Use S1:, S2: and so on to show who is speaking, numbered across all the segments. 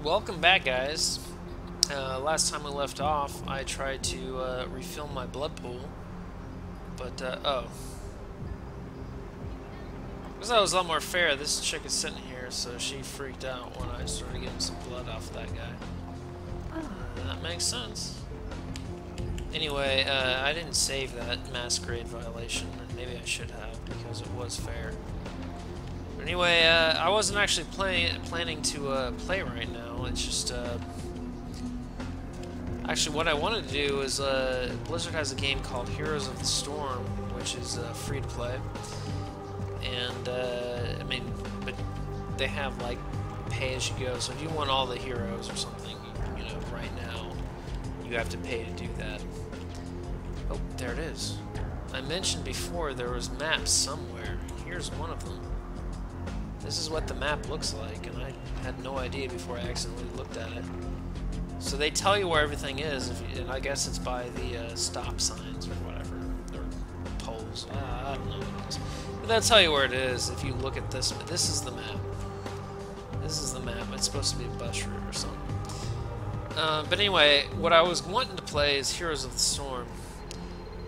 S1: Welcome back, guys. Last time we left off, I tried to refill my blood pool, but oh, because that was a lot more fair. This chick is sitting here, so she freaked out when I started getting some blood off of that guy. That makes sense. Anyway, I didn't save that masquerade violation, and maybe I should have because it was fair. But anyway, I wasn't actually planning to play right now. It's just actually what I wanted to do is Blizzard has a game called Heroes of the Storm, which is free to play, and I mean, but they have like pay as you go. So if you want all the heroes or something, you know, right now, you have to pay to do that. Oh, there it is. I mentioned before there was maps somewhere. Here's one of them. This is what the map looks like, and I had no idea before I accidentally looked at it. So they tell you where everything is, and I guess it's by the stop signs or whatever, or poles. I don't know what it is. But they'll tell you where it is if you look at this. This is the map. This is the map. It's supposed to be a bus route or something. But anyway, what I was wanting to play is Heroes of the Storm.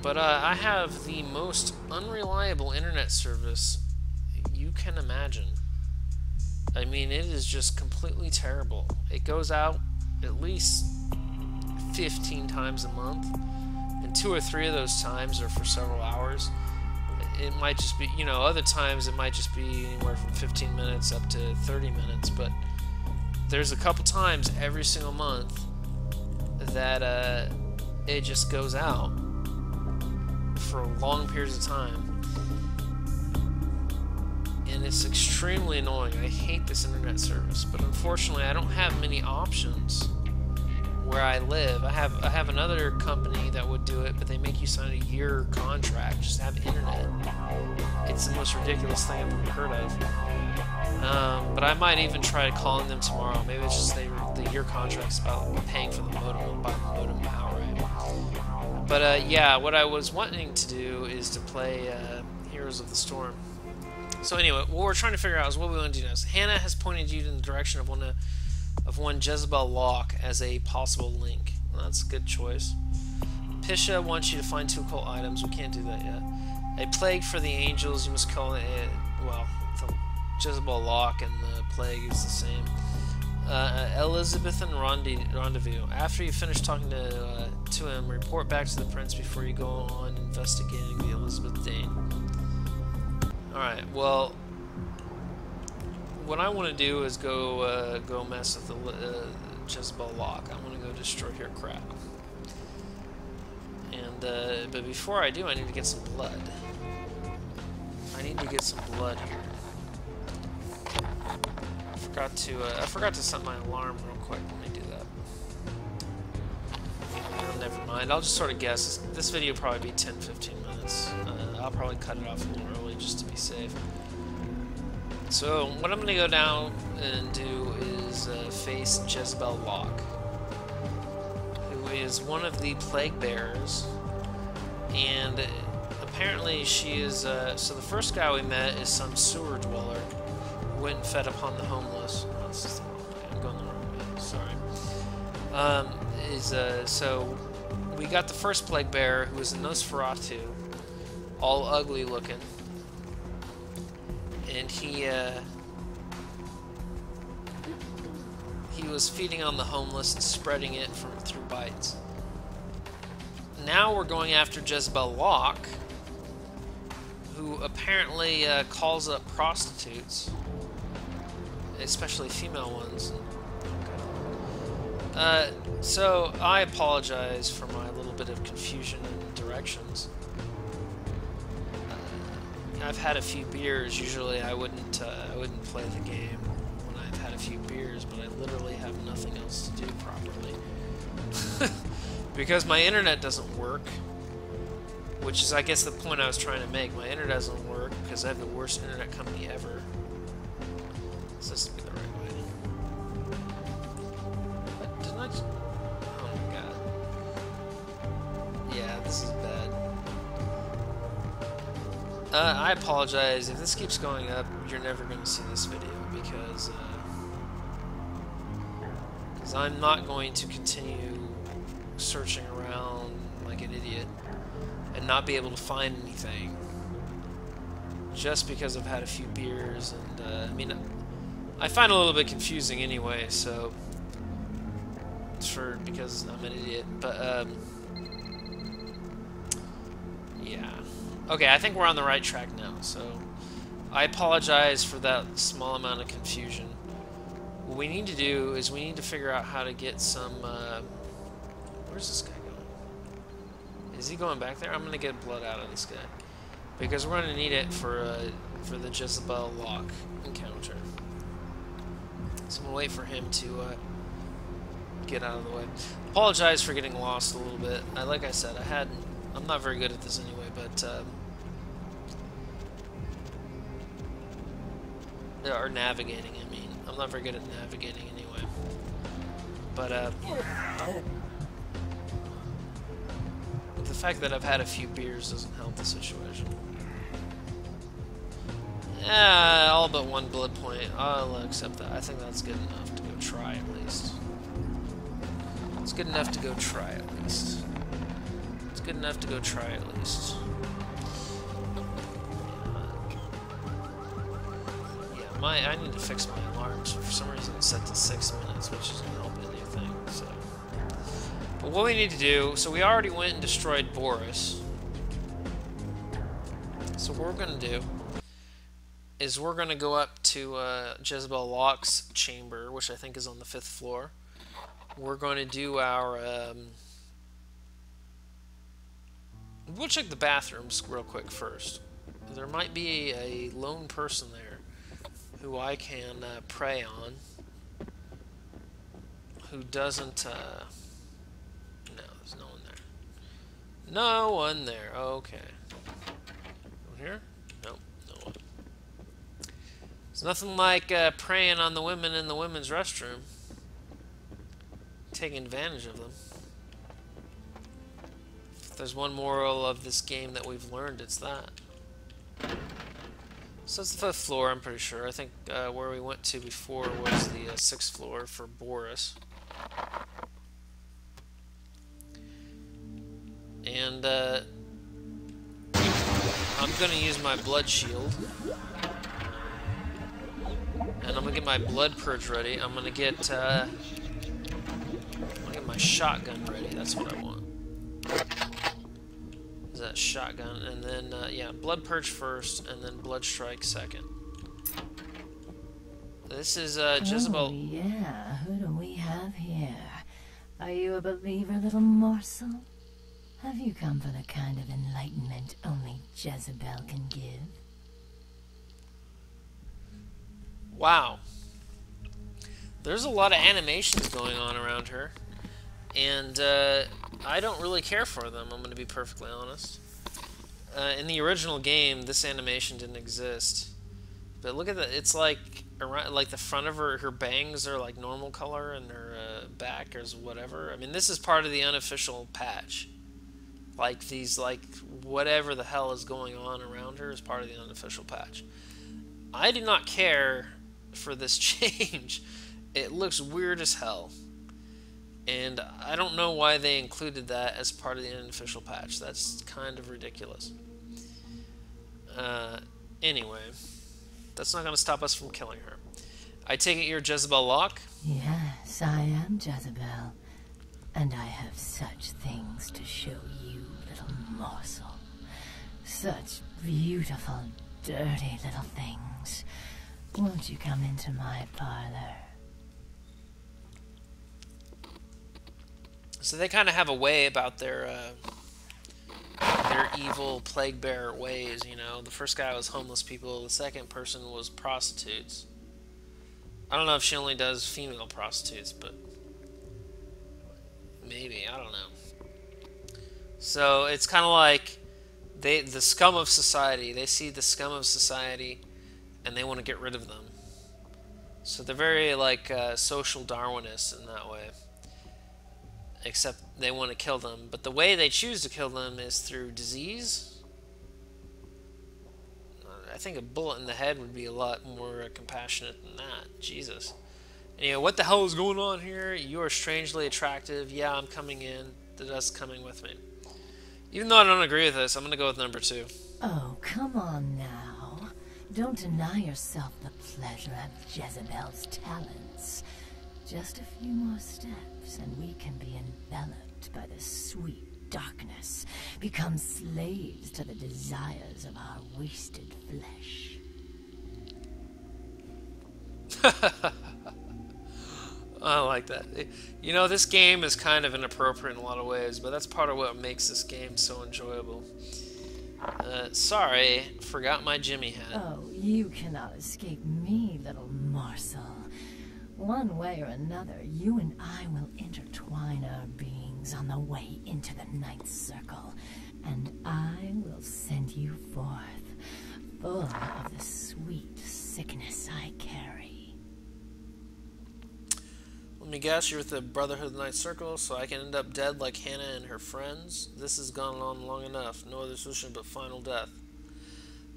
S1: But I have the most unreliable internet service you can imagine. I mean, it is just completely terrible. It goes out at least 15 times a month, and 2 or 3 of those times are for several hours. It might just be, you know, other times it might just be anywhere from 15 minutes up to 30 minutes, but there's a couple times every single month that it just goes out for long periods of time. And it's extremely annoying. I hate this internet service, but unfortunately I don't have many options where I live. I have another company that would do it, but they make you sign a year contract just to have internet. It's the most ridiculous thing I've ever heard of. But I might even try calling them tomorrow. Maybe it's just the year contract's about paying for the modem, by the modem outright. But yeah, what I was wanting to do is to play Heroes of the Storm. So anyway, what we're trying to figure out is what we want to do next. Hannah has pointed you in the direction of one Jezebel Locke as a possible link. Well, that's a good choice. Pisha wants you to find 2 occult items. We can't do that yet. A plague for the angels. You must call it. Well, the Jezebel Locke and the plague is the same. Elizabethan rendezvous. After you finish talking to him, report back to the prince before you go on investigating the Elizabeth Dane. Alright, well, what I want to do is go mess with the Jezebel Locke. I'm going to go destroy her crap. And, but before I do, I need to get some blood. I need to get some blood here. I forgot to set my alarm real quick. Let me do that. Oh, never mind. I'll just sort of guess. This video will probably be 10-15 minutes. I'll probably cut it off a little early just to be safe. So what I'm going to go down and do is face Jezebel Locke, who is one of the plague bearers, and apparently she is. So the first guy we met is some sewer dweller who went and fed upon the homeless. Oh, this is the wrong way. I'm going the wrong way. Sorry. So we got the first plague bearer, who is a Nosferatu, all ugly looking, and he was feeding on the homeless and spreading it through bites. Now we're going after Jezebel Locke, who apparently calls up prostitutes, especially female ones. So I apologize for my little bit of confusion in directions. I've had a few beers. Usually I wouldn't play the game when I've had a few beers, but I literally have nothing else to do properly. Because my internet doesn't work, which is, I guess, the point I was trying to make. My internet doesn't work because I have the worst internet company ever. This has to be the right way. What, didn't I just... Oh my god. Yeah, this is bad. I apologize. If this keeps going up, you're never going to see this video because Because I'm not going to continue searching around like an idiot and not be able to find anything just because I've had a few beers. And I mean, I find it a little bit confusing anyway, so because I'm an idiot. But yeah, okay, I think we're on the right track now. So I apologize for that small amount of confusion. What we need to do is we need to figure out how to get some. Where's this guy going? Is he going back there? I'm gonna get blood out of this guy because we're gonna need it for the Jezebel Locke encounter. So I'm gonna wait for him to get out of the way. Apologize for getting lost a little bit. Like I said, I'm not very good at this anyway, but or navigating. I mean, I'm not very good at navigating anyway. But the fact that I've had a few beers doesn't help the situation. All but one blood point. I'll accept that. I think that's good enough to go try at least. It's good enough to go try at least. It's good enough to go try at least. Yeah, I need to fix my alarms. For some reason it's set to 6 minutes, which isn't helping anything. So, but what we need to do, so we already went and destroyed Boris. So what we're gonna do is we're gonna go up to Jezebel Locke's chamber, which I think is on the 5th floor. We're going to do our we'll check the bathrooms real quick first. There might be a lone person there who I can prey on, who doesn't no, there's no one there. No one there. Okay. Over here? Nope, no one. It's nothing like preying on the women in the women's restroom. Taking advantage of them. If there's one moral of this game that we've learned, it's that. So it's the 5th floor, I'm pretty sure. I think where we went to before was the 6th floor for Boris. And I'm gonna use my blood shield. And I'm gonna get my blood purge ready. I'm gonna get my shotgun ready. That's what I want. Is that shotgun? And then, yeah, blood purge first, and then blood strike second. This is Jezebel.
S2: Oh, yeah. Who do we have here? Are you a believer, little morsel? Have you come for the kind of enlightenment only Jezebel can give?
S1: Wow. There's a lot of animations going on around her. And I don't really care for them, I'm going to be perfectly honest. In the original game, this animation didn't exist. But look at that, it's like around, like the front of her bangs are like normal color and her back is whatever. I mean, this is part of the unofficial patch. Like these, like whatever the hell is going on around her is part of the unofficial patch. I do not care for this change. It looks weird as hell. And I don't know why they included that as part of the unofficial patch. That's kind of ridiculous. Anyway, that's not going to stop us from killing her. I take it you're Jezebel Locke?
S2: Yes, I am Jezebel. And I have such things to show you, little morsel. Such beautiful, dirty little things. Won't you come into my parlor?
S1: So they kind of have a way about their evil plague bearer ways, you know. The first guy was homeless people. The second person was prostitutes. I don't know if she only does female prostitutes, but maybe, I don't know. So it's kind of like the scum of society. They see the scum of society, and they want to get rid of them. So they're very like social Darwinists in that way. Except they want to kill them. But the way they choose to kill them is through disease. I think a bullet in the head would be a lot more compassionate than that. Jesus. Anyway, what the hell is going on here? You are strangely attractive. Yeah, I'm coming in. The dust coming with me. Even though I don't agree with this, I'm gonna go with number 2.
S2: Oh, come on now. Don't deny yourself the pleasure of Jezebel's talents. Just a few more steps, and we can be enveloped by the sweet darkness, become slaves to the desires of our wasted flesh.
S1: I like that. You know, this game is kind of inappropriate in a lot of ways, but that's part of what makes this game so enjoyable. Sorry, forgot my Jimmy hat.
S2: Oh, you cannot escape me, little morsel. One way or another, you and I will intertwine our beings on the way into the ninth circle, and I will send you forth, full of the sweet sickness I carry.
S1: Let me guess, you're with the Brotherhood of the Ninth Circle, so I can end up dead like Hannah and her friends? This has gone on long enough. No other solution but final death.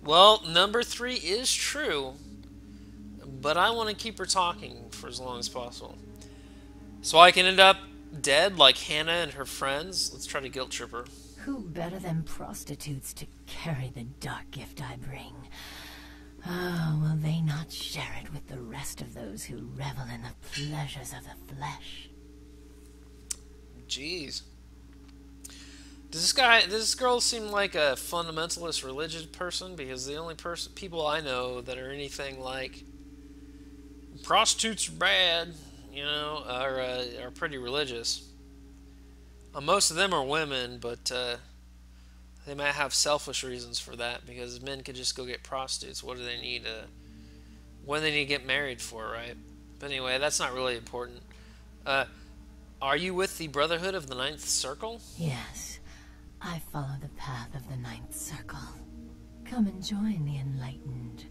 S1: Well, number 3 is true, but I want to keep her talking for as long as possible. So I can end up dead like Hannah and her friends? Let's try to guilt trip her.
S2: Who better than prostitutes to carry the dark gift I bring? Oh, will they not share it with the rest of those who revel in the pleasures of the flesh?
S1: Jeez. Does this girl seem like a fundamentalist religious person? Because the only people I know that are anything like prostitutes are bad, you know, are pretty religious. Most of them are women, but they might have selfish reasons for that, because men could just go get prostitutes. What do they need when they need to get married for, right? But anyway, that's not really important. Are you with the Brotherhood of the Ninth Circle?
S2: Yes, I follow the path of the ninth circle. Come and join the enlightened,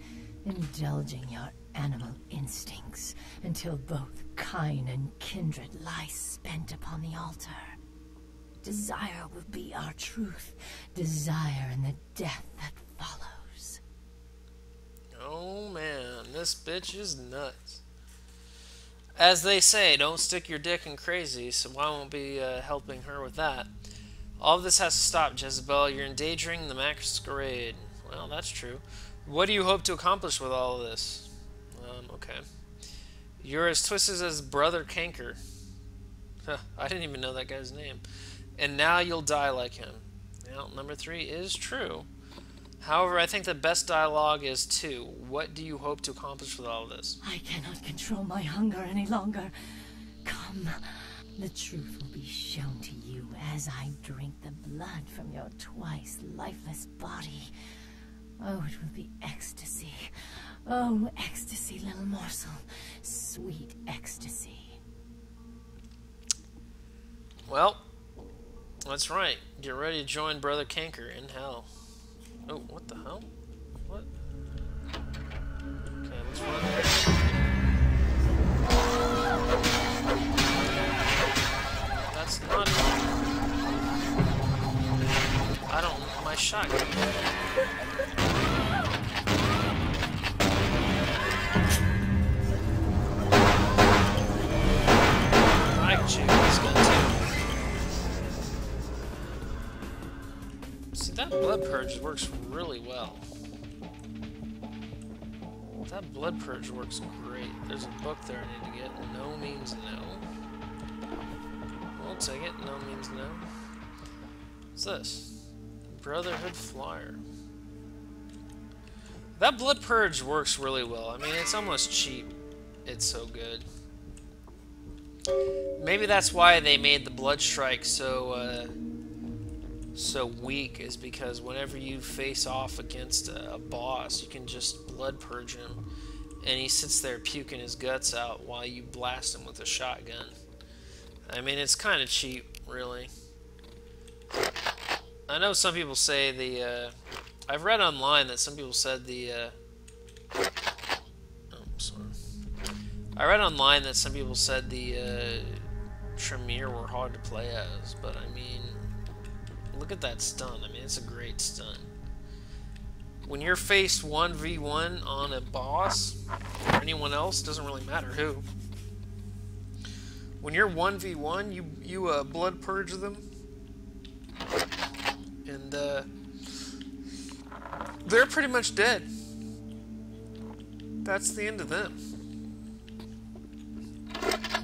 S2: indulging your animal instincts until both kind and kindred lie spent upon the altar. Desire will be our truth. Desire and the death that follows.
S1: Oh man, this bitch is nuts. As they say, don't stick your dick in crazy, so I won't be helping her with that. All of this has to stop, Jezebel. You're endangering the masquerade. Well, that's true. What do you hope to accomplish with all of this? Okay. You're as twisted as Brother Canker. Huh, I didn't even know that guy's name. And now you'll die like him. Well, number 3 is true. However, I think the best dialogue is 2. What do you hope to accomplish with all of this?
S2: I cannot control my hunger any longer. Come, the truth will be shown to you as I drink the blood from your twice lifeless body. Oh, it will be ecstasy. Oh, ecstasy, little morsel. Sweet ecstasy.
S1: Well, that's right. Get ready to join Brother Canker in hell. Oh, what the hell? What? Okay, let's run. That's not... I don't... My shotgun. I can shoot this gun too. See, that blood purge works really well. That blood purge works great. There's a book there I need to get. No means no. We'll take it. No means no. What's this? Brotherhood flyer. That blood purge works really well. I mean, it's almost cheap. It's so good. Maybe that's why they made the blood strike so weak, is because whenever you face off against a boss, you can just blood purge him, and he sits there puking his guts out while you blast him with a shotgun. I mean, it's kind of cheap, really. I know some people say the... I've read online that some people said the... oh, sorry. I read online that some people said the Tremere were hard to play as, but I mean... Look at that stun. I mean, it's a great stun. When you're faced 1v1 on a boss, or anyone else, doesn't really matter who, When you're 1v1, you blood purge them, and they're pretty much dead. That's the end of them.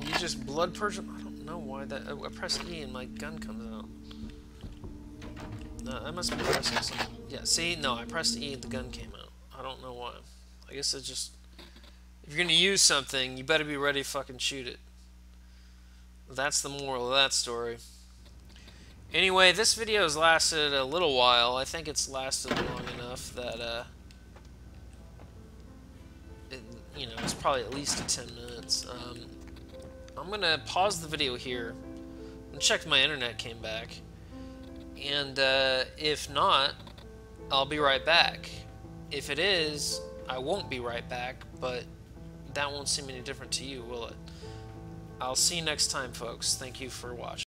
S1: You just blood purge them. I don't know why that. I press E and my gun comes out. No, I must be pressing something. Yeah, see? No, I pressed E and the gun came out. I don't know why. I guess it just... If you're gonna use something, you better be ready to fucking shoot it. That's the moral of that story. Anyway, this video has lasted a little while. I think it's lasted long enough that, you know, it's probably at least 10 minutes. I'm gonna pause the video here and check if my internet came back. And if not, I'll be right back. If it is, I won't be right back, but that won't seem any different to you, will it? I'll see you next time, folks. Thank you for watching.